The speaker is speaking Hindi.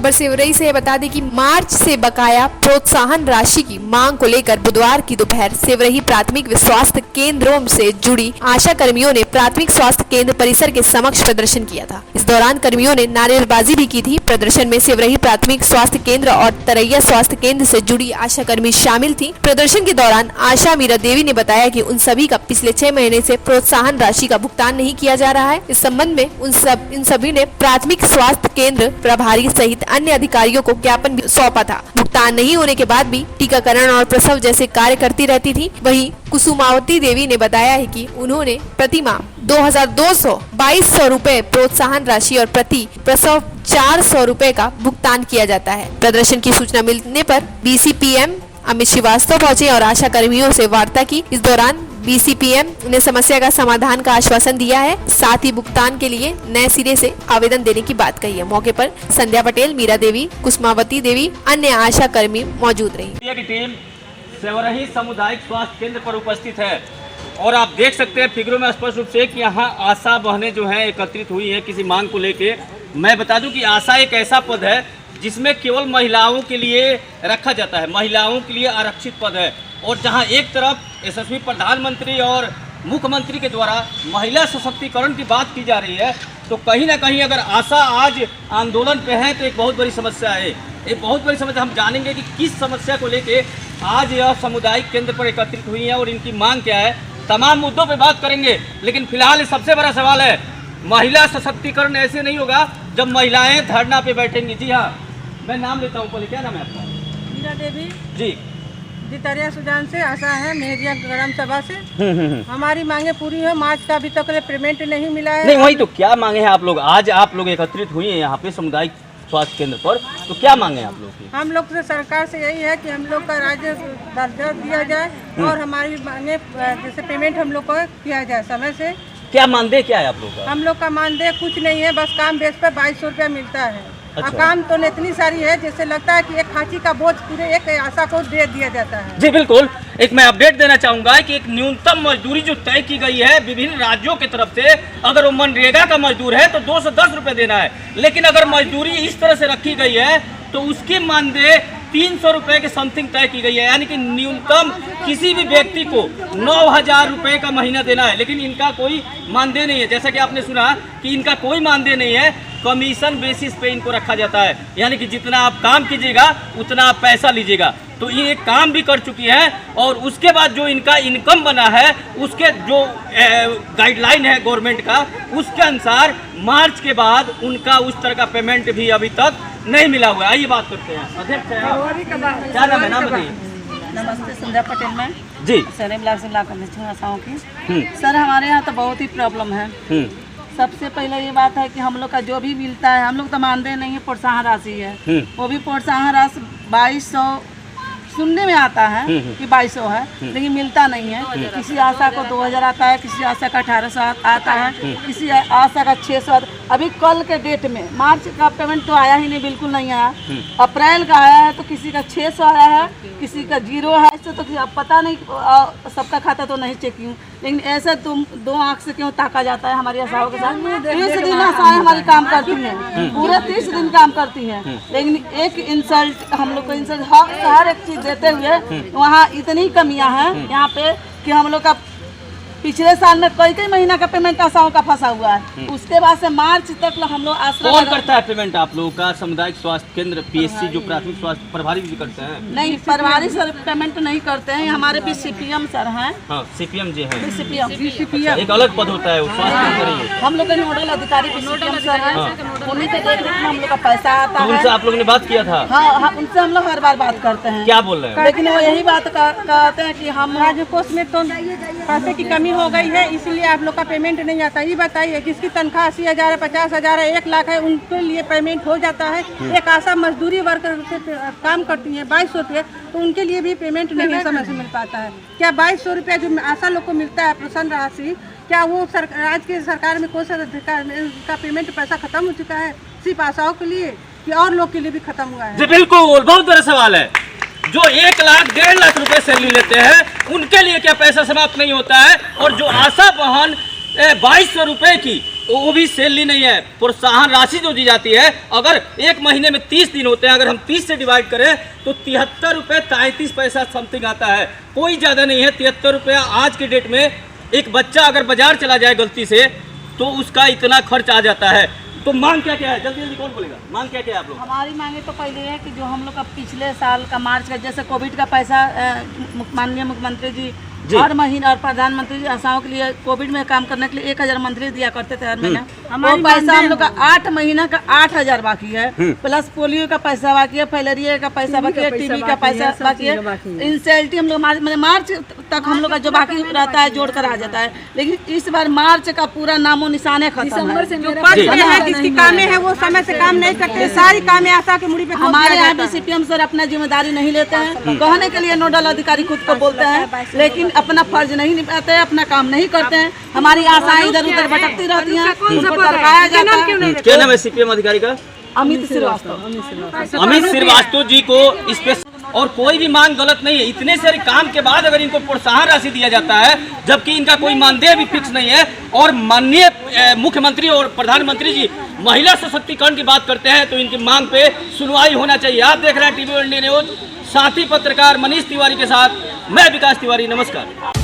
खबर सेवरही से बता दें कि मार्च से बकाया प्रोत्साहन राशि की मांग को लेकर बुधवार की दोपहर सेवरही प्राथमिक स्वास्थ्य केंद्रों से जुड़ी आशा कर्मियों ने प्राथमिक स्वास्थ्य केंद्र परिसर के समक्ष प्रदर्शन किया था। इस दौरान कर्मियों ने नारेबाजी भी की थी। प्रदर्शन में सेवरही प्राथमिक स्वास्थ्य केंद्र और तरैया स्वास्थ्य केंद्र से जुड़ी आशा कर्मी शामिल थी। प्रदर्शन के दौरान आशा मीरा देवी ने बताया कि उन सभी का पिछले 6 महीने से प्रोत्साहन राशि का भुगतान नहीं किया जा रहा है। इस संबंध में इन सभी ने प्राथमिक स्वास्थ्य केंद्र प्रभारी सहित अन्य अधिकारियों को ज्ञापन भी सौंपा था। भुगतान नहीं होने के बाद भी टीकाकरण और प्रसव जैसे कार्य करती रहती थी। वहीं कुसुमावती देवी ने बताया है कि उन्होंने प्रति माह 2200 रुपए प्रोत्साहन राशि और प्रति प्रसव 400 रुपए का भुगतान किया जाता है। प्रदर्शन की सूचना मिलने पर BCPM अमित श्रीवास्तव पहुंचे और आशा कर्मियों से वार्ता की। इस दौरान BCPM ने समस्या का समाधान का आश्वासन दिया है, साथ ही भुगतान के लिए नए सिरे से आवेदन देने की बात कही है। मौके पर संध्या पटेल, मीरा देवी, कुसुमावती देवी, अन्य आशा कर्मी मौजूद रही। टीम सेवरही सामुदायिक स्वास्थ्य केंद्र पर उपस्थित है और आप देख सकते हैं फिगरों में स्पष्ट रूप से कि यहाँ आशा बहनें जो हैं एकत्रित हुई हैं किसी मांग को लेके। मैं बता दूं कि आशा एक ऐसा पद है जिसमें केवल महिलाओं के लिए रखा जाता है, महिलाओं के लिए आरक्षित पद है। और जहां एक तरफ यशस्वी प्रधानमंत्री और मुख्यमंत्री के द्वारा महिला सशक्तिकरण की बात की जा रही है, तो कहीं ना कहीं अगर आशा आज आंदोलन पे है तो एक बहुत बड़ी समस्या है। एक बहुत बड़ी समस्या, हम जानेंगे कि किस समस्या को लेके आज यह सामुदायिक केंद्र पर एकत्रित हुई है और इनकी मांग क्या है। तमाम मुद्दों पे बात करेंगे, लेकिन फिलहाल सबसे बड़ा सवाल है महिला सशक्तिकरण ऐसे नहीं होगा जब महिलाएं धरना पे बैठेंगी। जी हाँ, मैं नाम लेता हूँ, पहले क्या नाम है आपका? मीरा देवी जी, जितरिया सुजान से आशा है, मेहरिया ग्राम सभा से। हमारी मांगे पूरी है, मार्च का अभी तक पेमेंट नहीं मिला है। नहीं वही तो, क्या मांगे हैं आप लोग? आज आप लोग एकत्रित हुए हैं यहाँ पे सामुदायिक स्वास्थ्य केंद्र पर, तो क्या मांगे हैं आप लोग की? हम लोग से सरकार से यही है कि हम लोग का राज्य दर्जा दिया जाए और हमारी मांगे जैसे पेमेंट हम लोग को किया जाए समय से। क्या मानदेय क्या है आप लोग का? हम लोग का मानदेय कुछ नहीं है, बस काम बेस पर 2200 रुपया मिलता है। अच्छा। काम तो इतनी सारी है जैसे लगता है कि एक खांची का बोझ पूरे एक आशा को दे दिया जाता है। जी बिल्कुल, एक मैं अपडेट देना चाहूंगा कि एक न्यूनतम मजदूरी जो तय की गई है विभिन्न राज्यों की तरफ से, अगर वो मनरेगा का मजदूर है तो 210 रुपए देना है, लेकिन अगर मजदूरी इस तरह से रखी गई है तो उसकी मानदेय 300 रुपए के समथिंग तय की गई है। यानी कि न्यूनतम किसी भी व्यक्ति को 9000 रुपए का महीना देना है, लेकिन इनका कोई मानदेय नहीं है। जैसा कि आपने सुना कि इनका कोई मानदेय नहीं है, कमीशन बेसिस पे इनको रखा जाता है। यानी कि जितना आप काम कीजिएगा उतना आप पैसा लीजिएगा। तो ये काम भी कर चुकी है और उसके बाद जो इनका इनकम बना है उसके जो गाइडलाइन है गवर्नमेंट का, उसके अनुसार मार्च के बाद उनका उस तरह का पेमेंट भी अभी तक नहीं मिला हुआ है। आइए बात करते हैं। अध्यक्ष क्या नाम है? नाम बताइए। नमस्ते, संध्या पटेल में जी, सरे ब्लॉक से आशाओं की। सर हमारे यहाँ तो बहुत ही प्रॉब्लम है। सबसे पहले ये बात है कि हम लोग का जो भी मिलता है, हम लोग तो मानते नहीं है, प्रोत्साहन राशि है, वो भी प्रोत्साहन राशि 2200 सुनने में आता है कि 2200 है, लेकिन मिलता नहीं है। किसी आशा को 2000 आता है, किसी आशा का 1800 आता है, किसी आशा का 600। अभी कल के डेट में मार्च का पेमेंट तो आया ही नहीं, बिल्कुल नहीं आया। अप्रैल का आया है तो किसी का 600 आया है, किसी का 0 है। इससे तो अब पता नहीं, सबका खाता तो नहीं चेक हूँ, लेकिन ऐसे तुम 2 आँख से क्यों ताका जाता है हमारी आशाओं के साथ। 30 दिन आशाएं हमारी काम करती हैं, पूरे 30 दिन काम करती हैं, लेकिन एक इंसल्ट हम लोग को इंसल्ट हर एक चीज़ देते हुए वहाँ इतनी कमियां हैं यहाँ पे कि हम लोग का पिछले साल में कई महीना का पेमेंट आशाओं का फंसा हुआ है। उसके बाद से मार्च तक हम लोग आश्रय। कौन करता है पेमेंट आप लोगों का? सामुदायिक स्वास्थ्य केंद्र PSC जो प्राथमिक स्वास्थ्य प्रभारी भी करते हैं? नहीं, प्रभारी सर पेमेंट नहीं करते हैं, हमारे भी CPM सर हैं। हाँ, CPM जी है। CPM एक अलग पद होता है वो स्वास्थ्य। हम लोग के नोडल अधिकारी CPM सर हैं, उन्हीं के देख रेख में हम लोग का पैसा आता है। उनसे आप लोगों ने बात किया था? हाँ, उनसे हम लोग हर बार बात करते हैं। क्या बोल रहे हैं? लेकिन वो यही बात कहते हैं कि हम राज्य कोष में तो पैसे की कमी हो गई है, इसलिए आप लोग का पेमेंट नहीं आता। ये बताइए, जिसकी तनख्वाह 80,000 है, 50,000 है, 1 लाख है, उनके लिए पेमेंट हो जाता है। एक आशा मजदूरी वर्कर से काम करती है 2200 रुपये, तो उनके लिए भी पेमेंट नहीं समय से मिल पाता है। क्या 2200 रुपया जो आशा लोग को मिलता है प्रोत्साहन राशि, क्या वो राज्य की सरकार में कोई का पेमेंट पैसा खत्म हो चुका है सिर्फ आशाओं के लिए कि और लोग के लिए भी खत्म हुआ है? जी बिल्कुल, बहुत बड़ा सवाल है। जो 1 लाख 1.5 लाख रुपए सैलरी लेते हैं उनके लिए क्या पैसा समाप्त नहीं होता है? और जो आशा बहन 2200 रुपए की वो भी सैलरी नहीं है, प्रोत्साहन राशि जो दी जाती है। अगर एक महीने में 30 दिन होते हैं, अगर हम 30 से डिवाइड करें तो 73 रुपये 33 पैसा समथिंग आता है, कोई ज़्यादा नहीं है। 73 रुपया आज के डेट में एक बच्चा अगर बाजार चला जाए गलती से तो उसका इतना खर्च आ जाता है। तो मांग क्या क्या है, जल्दी जल्दी कौन बोलेगा, मांग क्या क्या है आप लोग? हमारी मांगे तो पहले है कि जो हम लोग का पिछले साल का मार्च का जैसे कोविड का पैसा माननीय मुख्यमंत्री जी हर महीना और प्रधानमंत्री जी आशाओं के लिए कोविड में काम करने के लिए 1000 मंत्री दिया करते थे हर महीना। वो पैसा हम लोग का 8 महीना का 8000 बाकी है, प्लस पोलियो का पैसा बाकी है, फाइलेरिया का पैसा बाकी है, टीबी का पैसा बाकी है, इंसेल्टी हम लोग मार्च तक हम लोग का जो बाकी रहता है जोड़ कर आ जाता है। लेकिन इस बार मार्च का पूरा नामो निशाने खत्म है। जिसकी कामें है वो समय से काम नहीं करते, सारी कामें आशा की मुड़ी पे हमारे यहाँ पे CPM सर अपना जिम्मेदारी नहीं लेते हैं, कहने के लिए नोडल अधिकारी खुद को बोलते हैं, लेकिन अपना फर्ज नहीं निभाते हैं, अपना काम नहीं करते हैं। हमारी आशाएं इधर उधर भटकती रहती हैं, उनको तरकाया जाता है। क्या नाम है CPM अधिकारी का? अमित श्रीवास्तव। अमित श्रीवास्तव जी को इस पे और कोई भी मांग गलत नहीं है। इतने सारे काम के बाद अगर इनको प्रोत्साहन राशि दिया जाता है, जबकि इनका कोई मानदेय भी फिक्स नहीं है, और माननीय मुख्यमंत्री और प्रधानमंत्री जी महिला सशक्तिकरण की बात करते हैं, तो इनकी मांग पे सुनवाई होना चाहिए। आप देख रहे हैं TV इंडिया न्यूज, साथी पत्रकार मनीष तिवारी के साथ मैं विकास तिवारी। नमस्कार।